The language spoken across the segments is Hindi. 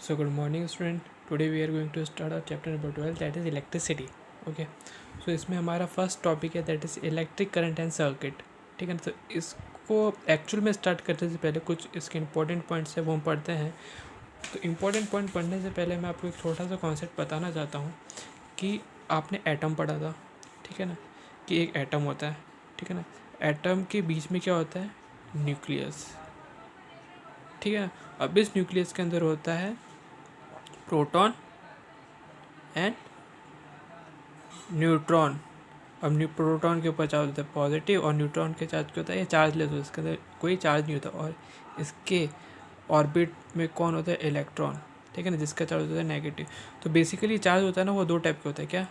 So good morning student. Today we are going to start our chapter number 12, that is electricity. Okay. So इसमें हमारा फर्स्ट टॉपिक है that is electric current and circuit. ठीक है ना. तो इसको एक्चुअल में स्टार्ट करने से पहले कुछ इसके इंपॉर्टेंट पॉइंट्स है वो हम पढ़ते हैं. तो इम्पोर्टेंट पॉइंट पढ़ने से पहले मैं आपको एक छोटा सा कॉन्सेप्ट बताना चाहता हूँ कि आपने एटम पढ़ा था. ठीक है ना. कि एक एटम होता है. ठीक है ना. एटम के बीच में क्या होता है? न्यूक्लियस. ठीक है. अब इस न्यूक्लियस के अंदर होता है प्रोटॉन एंड न्यूट्रॉन. अब प्रोटॉन के ऊपर चार्ज होता है पॉजिटिव और न्यूट्रॉन के चार्ज क्या होता है? ये चार्जलेस होता है. इसके अंदर कोई चार्ज नहीं होता. और इसके ऑर्बिट में कौन होता है? इलेक्ट्रॉन. ठीक है ना. जिसका चार्ज होता है नेगेटिव. तो बेसिकली चार्ज होता है ना वो दो टाइप के होता है. क्या?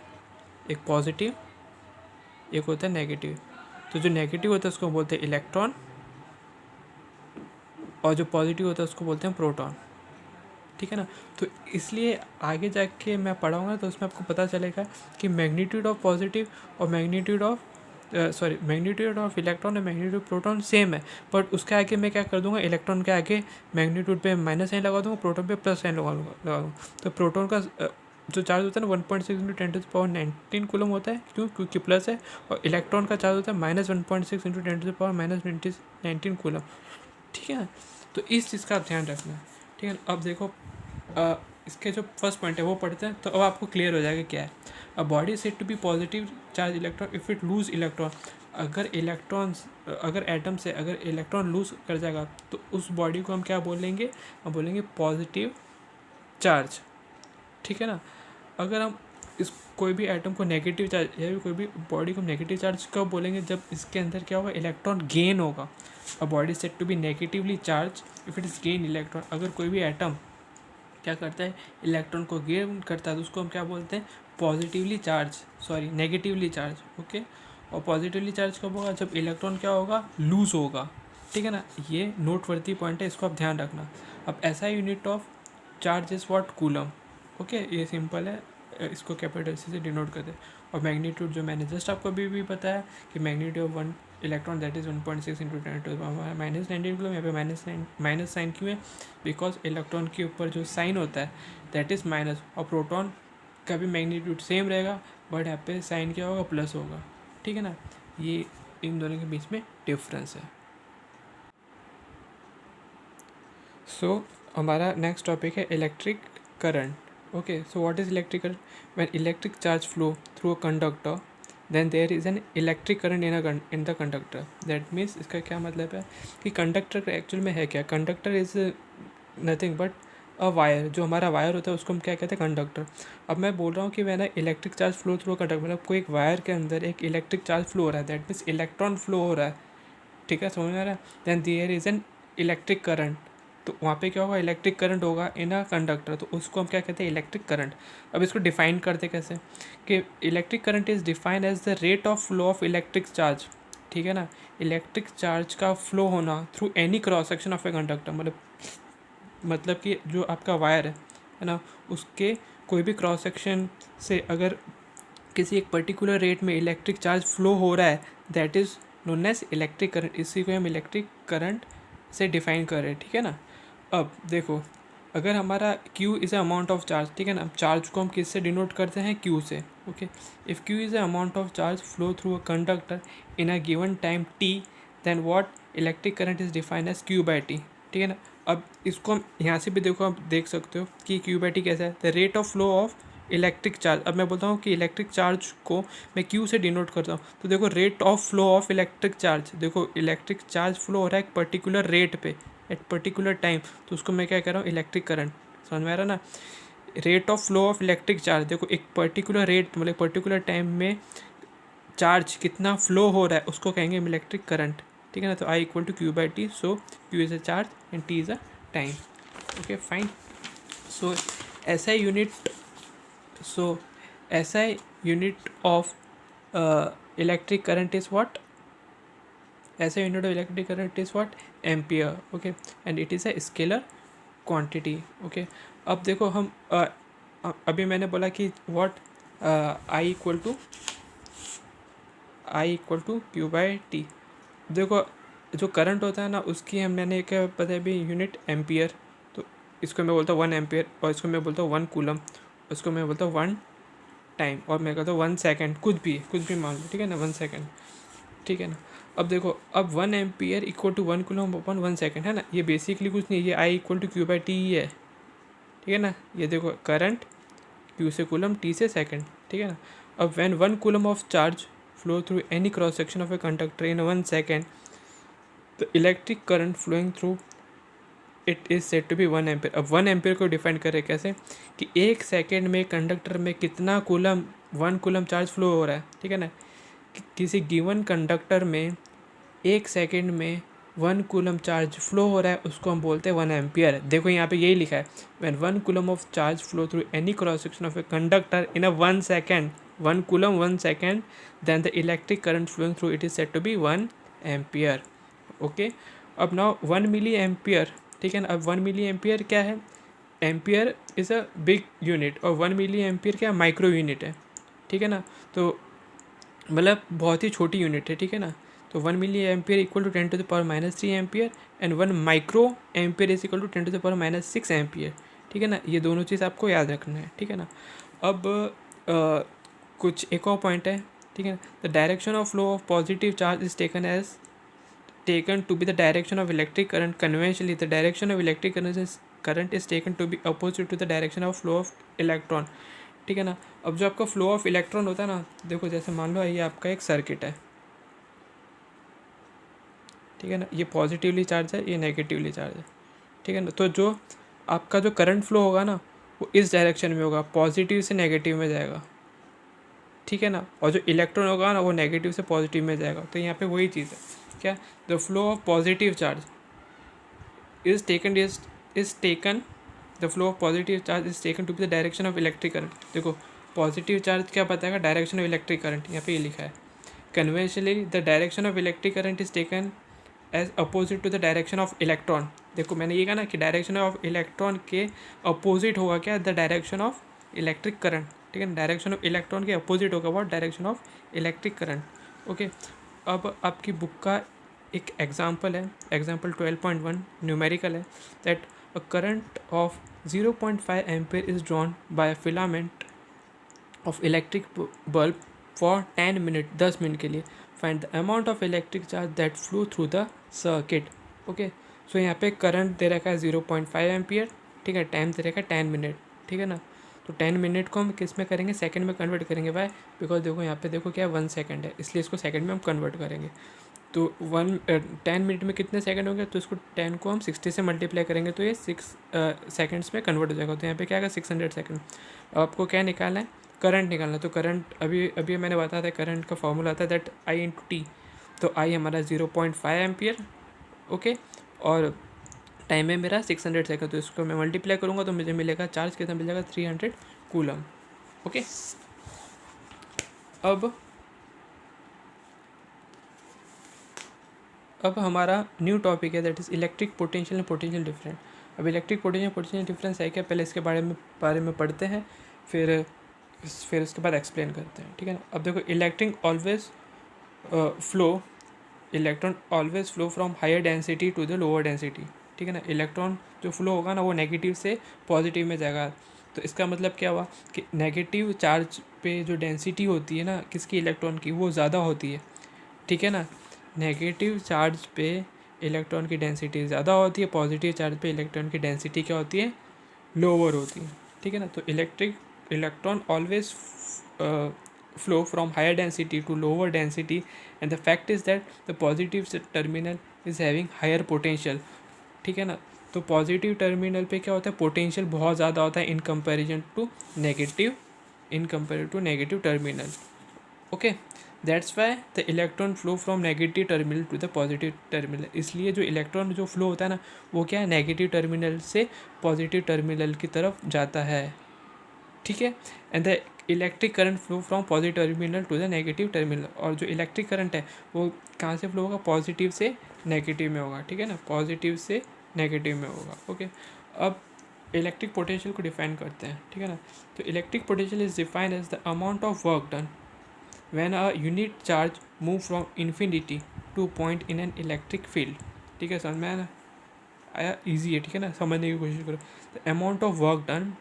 एक पॉजिटिव, एक होता है नेगेटिव. तो जो नेगेटिव होता है उसको बोलते हैं इलेक्ट्रॉन और जो पॉजिटिव होता है उसको बोलते हैं प्रोटॉन. ठीक है ना. तो इसलिए आगे जाके मैं पढ़ाऊँगा तो उसमें आपको पता चलेगा कि मैग्नीट्यूड ऑफ पॉजिटिव और मैग्नीट्यूड ऑफ इलेक्ट्रॉन और मैग्नीट्यूड प्रोटॉन सेम है. बट उसके आगे मैं क्या कर दूंगा? इलेक्ट्रॉन के आगे मैग्नीट्यूड पे माइनस साइन लगा दूंगा, प्रोटॉन पे प्लस साइन लगा दूंगा. तो प्रोटॉन का जो चार्ज होता है ना 1.6 इंटू 10⁻19 कूलम होता है. क्यों? क्योंकि प्लस है. और इलेक्ट्रॉन का चार्ज होता है -1.6 इंटू 10⁻19 कूलम. ठीक है ना. तो इस चीज़ का आप ध्यान रखना. ठीक है. अब देखो इसके जो फर्स्ट पॉइंट है वो पढ़ते हैं तो अब आपको क्लियर हो जाएगा क्या है. A body said to be positive charge electron if it lose electron. अगर एटम से अगर इलेक्ट्रॉन लूज कर जाएगा तो उस बॉडी को हम क्या बोलेंगे? हम बोलेंगे पॉजिटिव चार्ज. ठीक है ना. अगर हम इस कोई भी एटम को नेगेटिव चार्ज या कोई भी बॉडी को नेगेटिव चार्ज कब बोलेंगे? जब इसके अंदर क्या होगा? इलेक्ट्रॉन गेन होगा. A body said to be negatively charge if it is gain electron. अगर कोई भी एटम क्या करता है? इलेक्ट्रॉन को गेन करता है तो उसको हम क्या बोलते हैं? Negatively charge. ओके. और पॉजिटिवली चार्ज कब होगा? जब इलेक्ट्रॉन क्या होगा? लूज होगा. ठीक है ना. ये नोटवर्दी पॉइंट है, इसको आप ध्यान रखना. अब ऐसा unit of charge is what? Coulomb. Okay. ये सिंपल है, इसको कैपिटल सी से डिनोट कर दे. और मैग्नीट्यूड जो मैंने जस्ट आपको अभी बताया कि magnitude of one electron that is 1.6 into 10⁻19 coulomb. यहाँ पे माइनस साइन क्यों है? बिकॉज इलेक्ट्रॉन के ऊपर जो साइन होता है दैट इज़ माइनस. और प्रोटॉन का भी मैग्नीट्यूड सेम रहेगा बट यहाँ पे साइन क्या होगा? प्लस होगा. ठीक है ना. ये इन दोनों के बीच में डिफरेंस है. सो हमारा नेक्स्ट टॉपिक है electric current. Okay, so what is electric current? When electric charge flow through a conductor, then there is an electric current in the conductor. That means इसका क्या मतलब है कि कंडक्टर एक्चुअल में है क्या? Conductor is nothing but a wire. जो हमारा वायर होता है उसको हम क्या कहते हैं? कंडक्टर. अब मैं बोल रहा हूँ कि मैंने electric charge flow through conductor, मतलब कोई एक वायर के अंदर एक इलेक्ट्रिक चार्ज फ्लो हो रहा है. दैट मीन्स इलेक्ट्रॉन फ्लो हो रहा है. ठीक है, समझ में आ रहा है? Then there is an electric current. तो वहाँ पे क्या होगा? इलेक्ट्रिक करंट होगा इन अ कंडक्टर. तो उसको हम क्या कहते हैं? Electric current. अब इसको डिफाइन करते कैसे? कि electric current is defined as the rate of flow of electric charge. ठीक है ना. इलेक्ट्रिक चार्ज का फ्लो होना through any cross section of a conductor. मतलब कि जो आपका वायर है ना, उसके कोई भी क्रॉस सेक्शन से अगर किसी एक पर्टिकुलर रेट में इलेक्ट्रिक चार्ज फ्लो हो रहा है that is known as electric current. इसी को हम इलेक्ट्रिक करंट से डिफाइन कर रहे हैं. ठीक है ना. अब देखो, अगर हमारा Q is a amount of charge. ठीक है ना. चार्ज को हम किससे डिनोट करते हैं? Q से. Okay. If Q is a amount of charge flow through a conductor in a given time t, then what? Electric current is defined as Q/T. ठीक है ना. अब इसको हम यहाँ से भी देखो, आप देख सकते हो कि Q/T कैसा है? The rate of flow of electric charge. अब मैं बोलता हूँ कि इलेक्ट्रिक चार्ज को मैं Q से डिनोट करता हूँ. तो देखो, rate of flow of electric charge. देखो, इलेक्ट्रिक चार्ज फ्लो हो रहा है एक पर्टिकुलर रेट पे एट पर्टिकुलर टाइम. तो उसको मैं क्या कह रहा हूँ? Electric current. समझ में आ रहा ना. Rate of flow of electric charge. देखो, एक पर्टिकुलर रेट मतलब पर्टिकुलर टाइम में चार्ज कितना फ्लो हो रहा है उसको कहेंगे हम इलेक्ट्रिक करंट. ठीक है ना. तो I = Q/T. So Q is a charge and T is a time. Okay, fine. So SI unit of electric current is what? SI unit of electric current is what? Ampere. Okay. And it is a scalar quantity. Okay. अब देखो, हम अभी मैंने बोला कि व्हाट I = Q/T. देखो, जो करंट होता है ना उसकी मैंने क्या पता है अभी? Unit ampere. तो इसको मैं बोलता हूँ 1 एम्पियर, और इसको मैं बोलता हूँ 1 कूलम, उसको मैं बोलता हूँ 1 टाइम, और मैं कहता हूँ 1 सेकेंड, कुछ भी मान लो, ठीक है ना, 1 सेकेंड, ठीक है ना। अब देखो, अब 1 ampere equal to 1 coulomb upon 1 second है ना, ये बेसिकली कुछ नहीं, ये I equal to Q by T ही है, ठीक है ना। ये देखो करंट क्यू से कूलम, टी से सेकेंड, ठीक है ना। अब when 1 coulomb of charge flow through any cross section of a conductor in 1 second, the electric current flowing through it is said to be 1 ampere. अब 1 एम्पियर को डिफाइन करें कैसे, कि 1 सेकेंड में कंडक्टर में कितना कूलम, 1 कूलम चार्ज फ्लो हो रहा है, ठीक है ना। किसी गिवन कंडक्टर में 1 सेकेंड में 1 कूलम चार्ज फ्लो हो रहा है, उसको हम बोलते हैं 1 एम्पियर। देखो यहाँ पे यही लिखा है, when 1 coulomb of charge flow through any cross section of a conductor in a 1 second, 1 coulomb 1 second, then the electric current flowing through it is said to be 1 ampere. Okay, अब नाउ 1 मिली एम्पियर, ठीक है ना। अब 1 मिली एम्पियर क्या है, ampere is a big unit, और 1 मिली एम्पियर क्या, माइक्रो यूनिट है, ठीक है ना। तो मतलब बहुत ही छोटी यूनिट है, ठीक है ना। तो 1 milli ampere equal to 10⁻³ ampere, and 1 micro ampere is equal to 10⁻6 ampere, ठीक है ना। ये दोनों चीज़ आपको याद रखना है, ठीक है ना। अब कुछ एक और पॉइंट है, ठीक है। The direction of flow of positive charge is taken to be the direction of electric current. Conventionally, the direction of electric current is taken to be opposite to the direction of flow of electron, ठीक है ना। अब जो आपका फ्लो ऑफ इलेक्ट्रॉन होता है ना, देखो जैसे मान लो ये आपका एक सर्किट है, ठीक है ना, ये पॉजिटिवली चार्ज है, ये नेगेटिवली चार्ज है, ठीक है ना। तो जो आपका जो करंट फ्लो होगा ना, वो इस डायरेक्शन में होगा, पॉजिटिव से नेगेटिव में जाएगा, ठीक है ना। और जो इलेक्ट्रॉन होगा ना, वो नेगेटिव से पॉजिटिव में जाएगा। तो यहाँ पे वही चीज़ है, क्या, the flow of positive charge is taken the flow of positive charge is taken to be the direction of electric current। देखो पॉजिटिव चार्ज क्या बताएगा, डायरेक्शन ऑफ इलेक्ट्रिक करंट, यहाँ पे ये लिखा है। Conventionally the direction of electric current is taken as opposite to the direction of electron. देखो मैंने ये कहा ना कि डायरेक्शन ऑफ इलेक्ट्रॉन के अपोजिट होगा क्या, the direction of electric current, ठीक है ना। डायरेक्शन ऑफ इलेक्ट्रॉन के अपोजिट होगा what, direction of electric current. Okay, अब आपकी बुक का एक एग्जाम्पल है, एग्जाम्पल 12.1 न्यूमेरिकल है, that a current of 0.5 ampere is drawn by a filament of electric bulb for 10 minute, 10 minute के लिए। Find the amount of electric charge that flow through the circuit. Okay, so यहाँ पे करंट दे रखा है 0.5 एम्पियर, ठीक है, टाइम दे रखा है 10 मिनट, ठीक है ना। तो 10 मिनट को हम किस में करेंगे, सेकंड में कन्वर्ट करेंगे, बाय बिकॉज देखो यहाँ पे देखो क्या है, 1 सेकंड है, इसलिए इसको सेकंड में हम कन्वर्ट करेंगे। तो 10 मिनट में कितने सेकंड होंगे, तो इसको 10 को हम 60 से मल्टीप्लाई करेंगे, तो ये 6 सेकंड्स में कन्वर्ट हो जाएगा। तो यहाँ पे क्या आएगा, 600 सेकंड। अब आपको क्या निकालना है, करंट निकालना है। तो करंट अभी अभी मैंने बताया था, करंट का फॉर्मूला आता है दैट आई इंटू टी। तो आई हमारा 0.5 एम्पियर, ओके, और टाइम है मेरा 600 सेकंड। तो इसको मैं मल्टीप्लाई करूँगा तो मुझे मिलेगा चार्ज कितना मिल जाएगा, 300 कूलम। ओके, अब हमारा न्यू टॉपिक है that is electric potential and potential difference. अब इलेक्ट्रिक पोटेंशियल डिफरेंस है क्या, पहले इसके बारे में पढ़ते हैं, फिर उसके बाद एक्सप्लेन करते हैं, ठीक है ना। अब देखो, electron always flow from higher density to the lower density, ठीक है ना। इलेक्ट्रॉन जो फ्लो होगा ना, वो नेगेटिव से पॉजिटिव में जाएगा। तो इसका मतलब क्या हुआ कि नेगेटिव चार्ज पे जो डेंसिटी होती है ना किसकी, इलेक्ट्रॉन की, वो ज़्यादा होती है, ठीक है ना। नेगेटिव चार्ज पे इलेक्ट्रॉन की डेंसिटी ज़्यादा होती है, पॉजिटिव चार्ज पे इलेक्ट्रॉन की डेंसिटी क्या होती है, लोअर होती है, ठीक है ना। तो electron always flow from higher density to lower density, and the fact is that the positive terminal is having higher potential, ठीक है ना। तो पॉजिटिव टर्मिनल पे क्या होता है, पोटेंशियल बहुत ज़्यादा होता है in comparison to negative terminal. Okay, that's why the electron flow from negative terminal to the positive terminal. इसलिए जो इलेक्ट्रॉन जो फ्लो होता है ना, वो क्या है, नेगेटिव टर्मिनल से पॉजिटिव टर्मिनल की तरफ जाता है, ठीक है। And the electric current flow from positive terminal to the negative terminal. और जो इलेक्ट्रिक करंट है वो कहाँ से फ्लो होगा, पॉजिटिव से नेगेटिव में होगा, ठीक है ना, पॉजिटिव से नेगेटिव में होगा। ओके, अब इलेक्ट्रिक पोटेंशियल को डिफाइन करते हैं, ठीक है ना। तो electric potential is defined as the amount of work done when a unit charge move from infinity to point in an electric field, ठीक है, समझ में आया ना। आया ईजी है, ठीक है ना, समझने की कोशिश करो। The amount of work done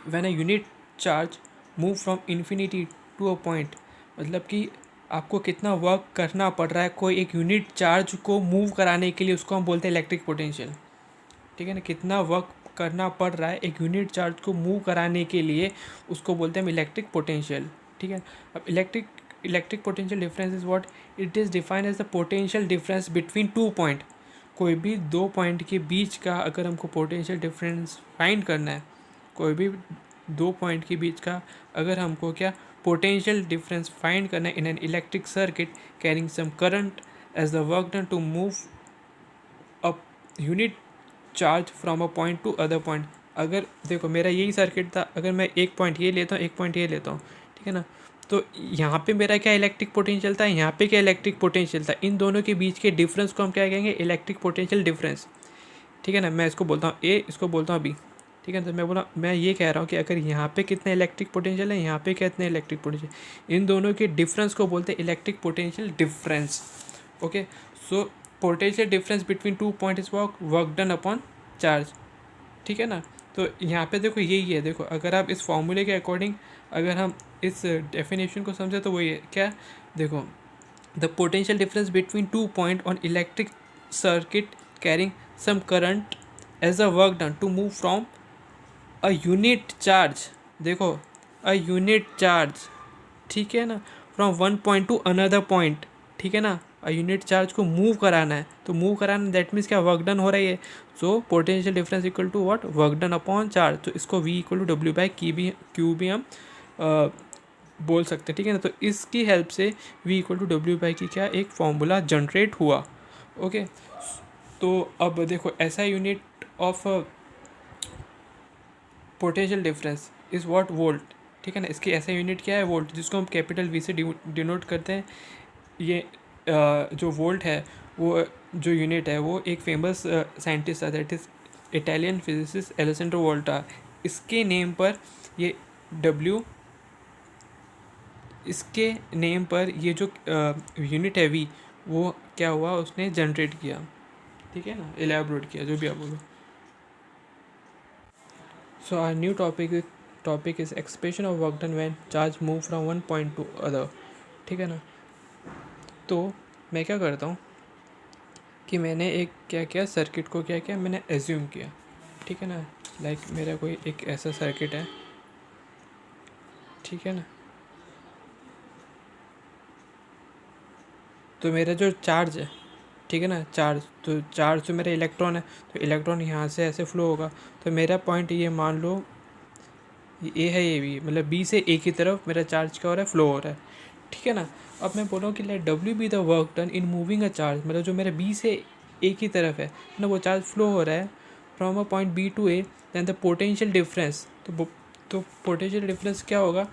when a unit charge move from infinity to a point, मतलब कि आपको कितना वर्क करना पड़ रहा है कोई एक यूनिट चार्ज को मूव कराने के लिए, उसको हम बोलते हैं इलेक्ट्रिक पोटेंशियल, ठीक है ना। कितना वर्क करना पड़ रहा है एक यूनिट चार्ज को मूव कराने के लिए, उसको बोलते हैं हम इलेक्ट्रिक पोटेंशियल, ठीक है। अब electric potential difference is what, it is defined as the potential difference between two point. कोई भी दो पॉइंट के बीच का अगर हमको पोटेंशियल डिफरेंस फाइंड करना है, कोई भी दो पॉइंट के बीच का अगर हमको क्या पोटेंशियल डिफरेंस फाइंड करना है in an electric circuit carrying some current as the work done to move a unit charge from a point to other point. अगर देखो मेरा यही सर्किट था, अगर मैं एक पॉइंट ये लेता हूँ, एक पॉइंट ये लेता हूँ, ठीक है ना, तो यहाँ पे मेरा क्या इलेक्ट्रिक पोटेंशियल था, यहाँ पे क्या इलेक्ट्रिक पोटेंशियल था, इन दोनों के बीच के डिफरेंस को हम क्या कहेंगे, इलेक्ट्रिक पोटेंशियल डिफरेंस, ठीक है ना। मैं इसको बोलता हूँ ए, इसको बोलता हूँ बी, ठीक है। तो मैं ये कह रहा हूँ कि अगर यहाँ पे कितने इलेक्ट्रिक पोटेंशियल है, यहाँ पे कितने इलेक्ट्रिक पोटेंशियल, इन दोनों के डिफरेंस को बोलते हैं electric potential difference. Okay, so potential difference between two point is work done upon charge, ठीक है ना। तो यहाँ पे देखो यही है, देखो अगर आप इस फॉर्मूले के अकॉर्डिंग अगर हम इस डेफिनेशन को समझे तो वही है क्या, देखो the potential difference between two point on electric circuit carrying some current as a work done to move from a unit charge, देखो अ यूनिट चार्ज, ठीक है ना, from one point to another point, ठीक है ना। अ यूनिट चार्ज को मूव कराना है, तो मूव कराना दैट मीन्स क्या, वर्क डन हो रही है। So potential difference equal to what, work done upon charge. तो इसको V equal to W by Q भी हम बोल सकते हैं, ठीक है ना। तो इसकी हेल्प से V equal to W by की क्या एक फॉर्मूला जनरेट हुआ। ओके, तो अब देखो ऐसा unit of potential difference is what, volt, ठीक है ना। इसकी ऐसा यूनिट क्या है, वोल्ट, जिसको हम कैपिटल V से डिनोट करते हैं। ये जो वोल्ट है वो जो यूनिट है वो एक फेमस साइंटिस्ट था, that is Italian physicist Alessandro Volta. इसके नेम पर ये W, इसके नेम पर ये जो यूनिट है V, वो क्या हुआ, उसने जनरेट किया, ठीक है ना, एलैबोरेट किया, जो भी आप बोलो। So our new topic is expression of work done when charge move from one point to other, ठीक है ना। तो मैं क्या करता हूँ कि मैंने एक क्या किया, सर्किट को क्या किया, मैंने एज्यूम किया, ठीक है ना। लाइक मेरा कोई एक ऐसा सर्किट है, ठीक है ना। तो मेरा जो चार्ज है, ठीक है ना, चार्ज तो मेरा इलेक्ट्रॉन है, तो इलेक्ट्रॉन यहाँ से ऐसे फ्लो होगा। तो मेरा पॉइंट ये मान लो ये है, ये भी मतलब बी से ए की तरफ मेरा चार्ज क्या हो रहा है, फ्लो हो रहा है, ठीक है ना। अब मैं बोल रहा हूँ कि let W B the work done in moving a charge, मतलब जो मेरा बी से ए की तरफ है ना, वो चार्ज फ्लो हो रहा है from a point B to A, then the potential difference. तो पोटेंशियल डिफरेंस क्या होगा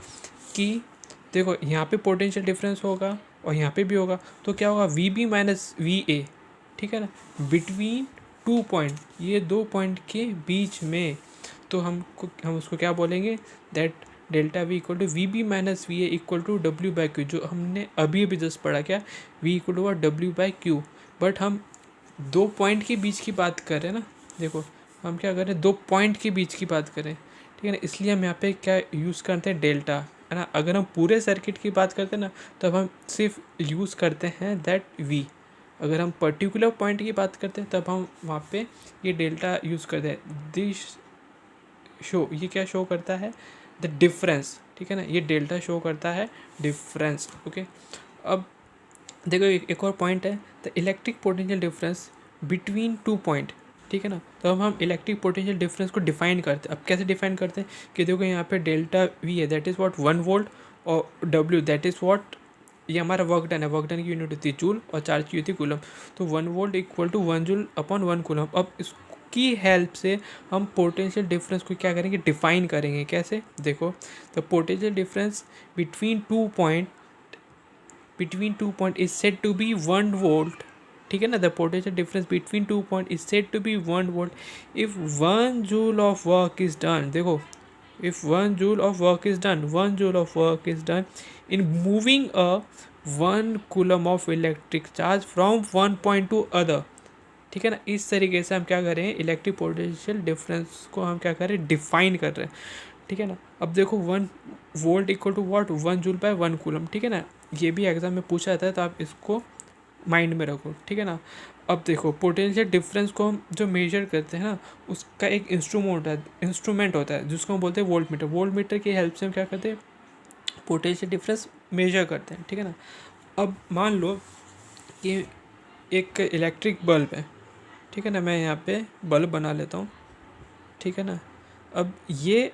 कि देखो यहाँ पे पोटेंशियल डिफरेंस होगा और यहाँ पे भी होगा, तो क्या होगा, V B minus V A, ठीक है ना, बिटवीन टू पॉइंट, ये दो पॉइंट के बीच में। तो हम उसको क्या बोलेंगे, that delta V equal to V B minus V A equal to W by Q, जो हमने अभी जस्ट पढ़ा, क्या V equal to W by Q. But हम दो पॉइंट के बीच की बात कर रहे हैं ना, देखो हम क्या कर रहे हैं, दो पॉइंट के बीच की बात करें, ठीक है ना, इसलिए हम यहाँ पे क्या यूज़ करते हैं, डेल्टा, है ना। अगर हम पूरे सर्किट की बात करते हैं ना, तब हम सिर्फ यूज़ करते हैं दैट वी। अगर हम पर्टिकुलर पॉइंट की बात करते हैं तब हम वहाँ पे ये डेल्टा यूज़ करते हैं। दिस शो, ये क्या शो करता है, द डिफरेंस, ठीक है ना, ये डेल्टा शो करता है डिफरेंस। ओके, अब देखो एक और पॉइंट है, the electric potential difference between two point, ठीक है ना। तो अब हम इलेक्ट्रिक पोटेंशियल डिफरेंस को डिफाइन करते हैं। अब कैसे डिफाइन करते हैं कि देखो यहाँ पे डेल्टा वी है, दैट इज़ व्हाट 1 वोल्ट, और डब्ल्यू दैट इज़ व्हाट, ये हमारा वर्क डन है, वर्क डन की यूनिट होती है जूल और चार्ज की होती है कूलम। तो 1 volt equal to 1 joule upon 1 coulomb. अब इसकी हेल्प से हम पोटेंशियल डिफरेंस को क्या करेंगे, डिफाइन करेंगे। कैसे, देखो the potential difference between two point is said to be 1 volt, ठीक है ना। The potential difference between two point is said to be 1 volt if 1 joule of work is done. देखो if 1 joule of work is done, 1 joule of work is done in moving a 1 coulomb of electric charge from one point to other, ठीक है ना। इस तरीके से हम क्या कर रहे हैं, इलेक्ट्रिक पोटेंशियल डिफरेंस को हम क्या कर रहे हैं, डिफाइन कर रहे हैं, ठीक है ना। अब देखो 1 वोल्ट इक्वल टू वॉट, 1 जूल/1 कूलम, ठीक है ना। ये भी एग्जाम में पूछा जाता है, तो आप इसको माइंड में रखो, ठीक है ना। अब देखो पोटेंशियल डिफरेंस को हम जो मेजर करते हैं ना, उसका एक इंस्ट्रूमेंट होता है जिसको हम बोलते हैं वोल्ट मीटर। वोल्ट मीटर की हेल्प से हम क्या करते हैं, पोटेंशियल डिफरेंस मेजर करते हैं, ठीक है ना। अब मान लो कि एक इलेक्ट्रिक बल्ब है, ठीक है ना, मैं यहाँ पे बल्ब बना लेता हूँ, ठीक है ना। अब ये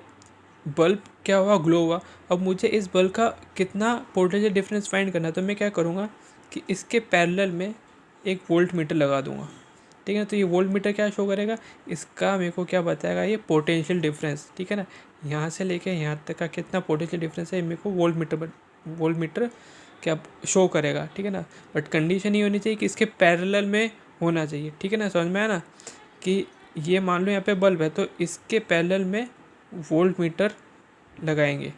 बल्ब क्या हुआ, ग्लो हुआ। अब मुझे इस बल्ब का कितना पोटेंशियल डिफरेंस फाइंड करना है, तो मैं क्या करूँगा कि इसके पैरेलल में एक वोल्ट मीटर लगा दूंगा, ठीक है ना। तो ये वोल्ट मीटर क्या शो करेगा, इसका मेरे को क्या बताएगा, ये पोटेंशियल डिफरेंस, ठीक है ना। यहाँ से लेके यहाँ तक का कितना पोटेंशियल डिफरेंस है, मेरे को वोल्ट मीटर क्या शो करेगा, ठीक है ना। बट कंडीशन ये होनी चाहिए कि इसके पैरेलल में होना चाहिए, ठीक है ना। समझ में आया ना, कि ये मान लो यहाँ पे बल्ब है, तो इसके पैरेलल में वोल्ट मीटर लगाएंगे,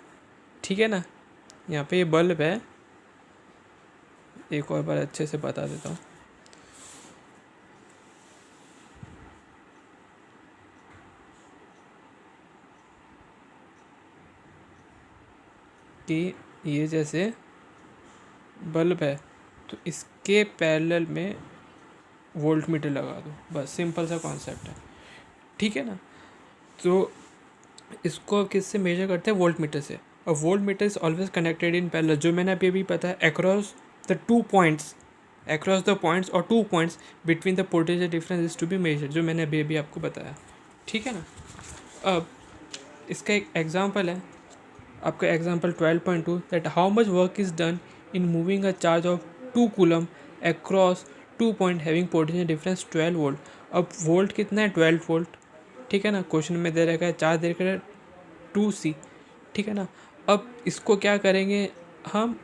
ठीक है ना। यहाँ पे ये बल्ब है, एक और बार अच्छे से बता देता हूँ कि ये जैसे बल्ब है, तो इसके पैरेलल में वोल्ट मीटर लगा दो, बस सिंपल सा कॉन्सेप्ट है, ठीक है ना। तो इसको किससे मेजर करते हैं, वोल्ट मीटर से। और volt meter is always connected in parallel, जो मैंने अभी पता है, अक्रॉस द पॉइंट्स और 2 points between the potential difference is to be measure, जो मैंने अभी आपको बताया, ठीक है ना। अब इसका एक एग्जाम्पल है, आपका example 12.2, that how much work is done in moving a charge of 2 coulomb across 2 point having potential difference 12 volt. अब वोल्ट कितना है, 12 वोल्ट, ठीक है ना। क्वेश्चन में दे रखा है चार्ज दे रखा है 2C, ठीक है ना। अब इसको क्या करेंगे हम,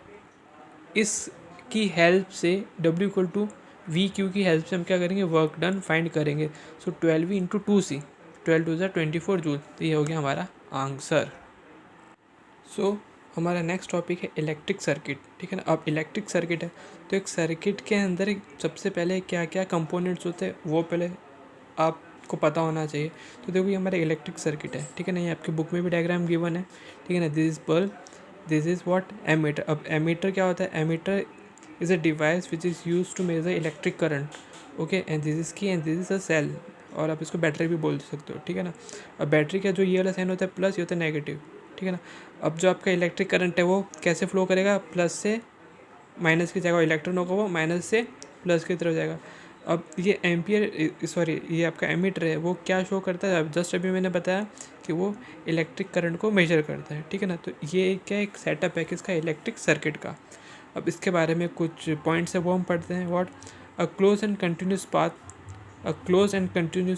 इसकी हेल्प से W=VQ की हेल्प से हम क्या करेंगे, वर्क डन फाइंड करेंगे। सो 12V × 2C, 12×2 = 24 जूल, तो ये हो गया हमारा आंसर। सो हमारा नेक्स्ट टॉपिक है इलेक्ट्रिक सर्किट, ठीक है ना। अब इलेक्ट्रिक सर्किट है, तो एक सर्किट के अंदर एक सबसे पहले क्या क्या कंपोनेंट्स होते हैं वो पहले आपको पता होना चाहिए। तो देखो ये हमारा इलेक्ट्रिक सर्किट है, ठीक है ना। ये आपकी बुक में भी डायग्राम गिवन है, ठीक है ना। This is bulb, this is what, ammeter. अब एमीटर क्या होता है, ammeter is a device which is use to measure electric current, okay. And this is key, and this is a cell, और आप इसको बैटरी भी बोल सकते हो, ठीक है ना। अब बैटरी का जो ये वाला साइन होता है प्लस, ये होता है नेगेटिव, ठीक है ना। अब जो आपका इलेक्ट्रिक करंट है वो कैसे फ्लो करेगा, प्लस से माइनस की जगह इलेक्ट्रॉन होगा, वो माइनस से प्लस की तरफ जाएगा। अब ये एम्पियर, सॉरी ये आपका एमीटर है, वो क्या शो करता है, अब जस्ट अभी मैंने बताया कि वो इलेक्ट्रिक करंट को मेजर करता है, ठीक है ना। तो ये क्या एक सेटअप है किसका, इलेक्ट्रिक सर्किट का। अब इसके बारे में कुछ पॉइंट्स है वो हम पढ़ते हैं। What, a close and continuous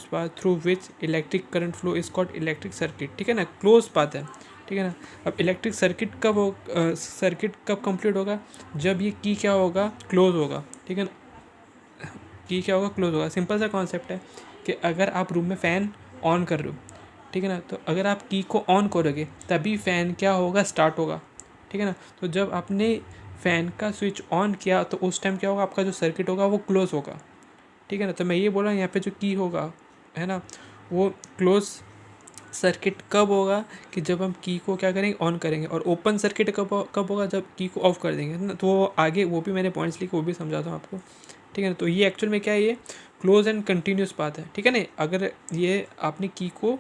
path through which electric current flow is called electric circuit, ठीक है ना। क्लोज पाथ है, ठीक है ना। अब इलेक्ट्रिक सर्किट कब कंप्लीट होगा, जब ये की क्या होगा, क्लोज होगा, ठीक है ना। की क्या होगा, क्लोज होगा। सिंपल सा कॉन्सेप्ट है कि अगर आप रूम में फ़ैन ऑन कर रहे हो, ठीक है ना, तो अगर आप की को ऑन करोगे तभी फ़ैन क्या होगा, स्टार्ट होगा, ठीक है ना। तो जब आपने फ़ैन का स्विच ऑन किया तो उस टाइम क्या होगा, आपका जो सर्किट होगा वो क्लोज होगा, ठीक है ना। तो मैं ये बोल रहा हूँ यहाँ पे जो की होगा, है ना, वो क्लोज सर्किट कब होगा, कि जब हम की को क्या करेंगे, ऑन करेंगे। और ओपन सर्किट कब होगा, जब की को ऑफ कर देंगे, है ना। तो वो आगे वो भी मैंने पॉइंट्स लिखे, वो भी समझाता हूँ आपको, ठीक है ना। तो ये एक्चुअल में क्या है, ये क्लोज एंड कंटिन्यूस पाथ है, ठीक है ना। अगर ये आपने की को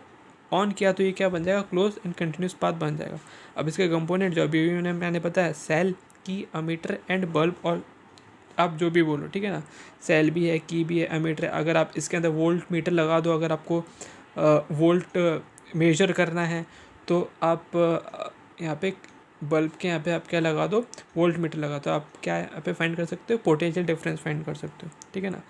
ऑन किया तो ये क्या बन जाएगा, क्लोज एंड कंटिन्यूस पाथ बन जाएगा। अब इसके कंपोनेंट जो अभी मैंने बताया, सेल, की, अमीटर एंड बल्ब, और आप जो भी बोलो, ठीक है ना। सेल भी है, की भी है, अमीटर है। अगर आप इसके अंदर वोल्ट मीटर लगा दो, अगर आपको वोल्ट मेजर करना है, तो आप यहाँ पे बल्ब के यहाँ पे आप क्या लगा दो, वोल्ट मीटर लगा दो, आप क्या यहाँ पे फाइंड कर सकते हो, पोटेंशियल डिफरेंस फाइंड कर सकते हो, ठीक है ना।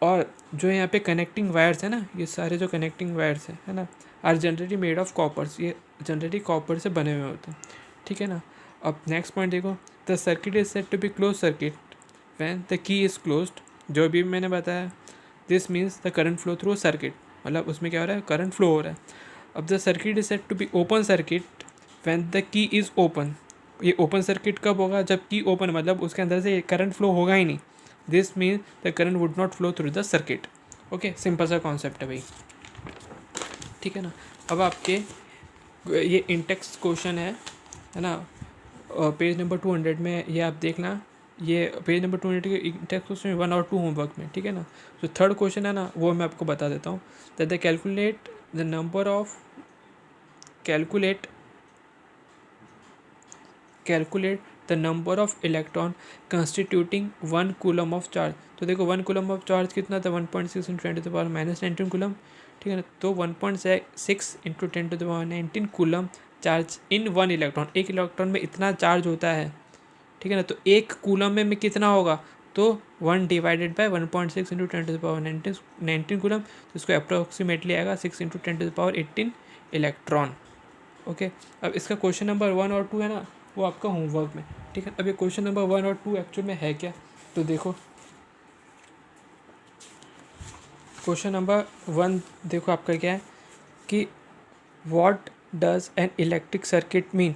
और जो यहाँ पे कनेक्टिंग वायर्स है ना, ये सारे जो कनेक्टिंग वायर्स है ना, are generally made of coppers, ये जनरली कॉपर से बने हुए होते हैं, ठीक है ना। अब नेक्स्ट पॉइंट देखो, the circuit is said to be close circuit when the key is closed, जो भी मैंने बताया। This means the current flow through circuit, मतलब उसमें क्या हो रहा है, करंट फ्लो हो रहा है। अब the circuit is said to be open circuit when the key is open, ये ओपन सर्किट कब होगा, जब की ओपन, मतलब उसके अंदर से करंट फ्लो होगा ही नहीं, this mean the current would not flow through the circuit. Okay, simple सा कॉन्सेप्ट है भाई, ठीक है ना। अब आपके ये इंटेक्स क्वेश्चन है ना, पेज नंबर 200 में, ये आप देखना, ये पेज नंबर 200 के इंटेक्स क्वेश्चन 1 और 2 होमवर्क में, ठीक है ना। जो थर्ड क्वेश्चन है ना, वो मैं आपको बता देता हूँ, that the calculate the number of calculate the number of electron constituting 1 coulomb of charge. तो देखो 1 कूलम ऑफ चार्ज कितना था, 1.6 इंटू 10⁻⁻19 कूलम, ठीक है ना। तो 1.6 into 10⁻19 coulomb charge in 1 electron, एक इलेक्ट्रॉन में इतना चार्ज होता है, ठीक है ना। तो एक कूलम में कितना होगा, तो 1 डिवाइडेड बाय 1.6 इंटू 10⁻19 कूलम, तो इसको अप्रोक्सीमेटली आएगा 6 इंटू 10⁻18 इलेक्ट्रॉन। ओके, अब इसका क्वेश्चन नंबर 1 और 2 है ना, वो आपका होमवर्क में, ठीक है। अब ये क्वेश्चन नंबर 1 और 2 एक्चुअल में है क्या, तो देखो क्वेश्चन नंबर 1 देखो आपका क्या है कि what does N electric circuit mean,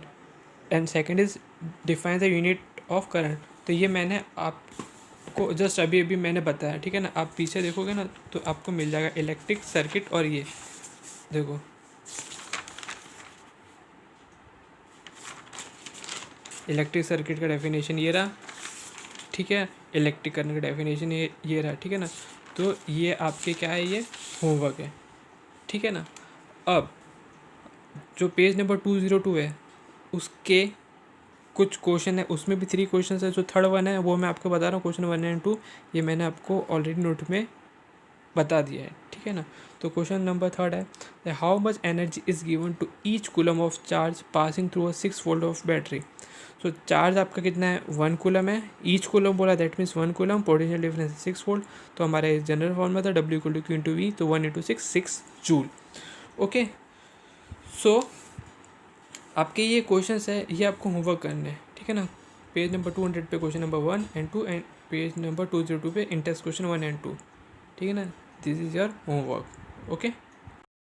and second is define the unit of current. तो ये मैंने आपको जस्ट अभी अभी मैंने बताया, ठीक है ना। आप पीछे देखोगे ना तो आपको मिल जाएगा इलेक्ट्रिक सर्किट, और ये देखो इलेक्ट्रिक सर्किट का डेफिनेशन ये रहा, ठीक है। इलेक्ट्रिक करंट का डेफिनेशन ये रहा, ठीक है ना। तो ये आपके क्या है, ये होमवर्क है, ठीक है ना। अब जो पेज नंबर 202 है उसके कुछ क्वेश्चन है, उसमें भी 3 क्वेश्चन है। जो थर्ड वन है वो मैं आपको बता रहा हूँ, क्वेश्चन 1 एंड 2 ये मैंने आपको ऑलरेडी नोट में बता दिया है, ठीक है ना। तो क्वेश्चन नंबर 3 है, how much energy is given to each coulomb of charge passing through a 6 volt of battery. So charge आपका कितना है, 1 कूलम है, ईच कूलम बोला, that means 1 coulomb, potential difference 6 volt. तो हमारे जनरल फॉर्मूला था W = Q × V, तो 1 × 6 जूल। ओके, सो आपके ये क्वेश्चंस है, ये आपको होमवर्क करने हैं, ठीक है ना। पेज नंबर 200 पे question number 1 and 2, and page number 202 पे इंटेक्स क्वेश्चन 1 एंड 2, ठीक है ना। This is your homework, okay.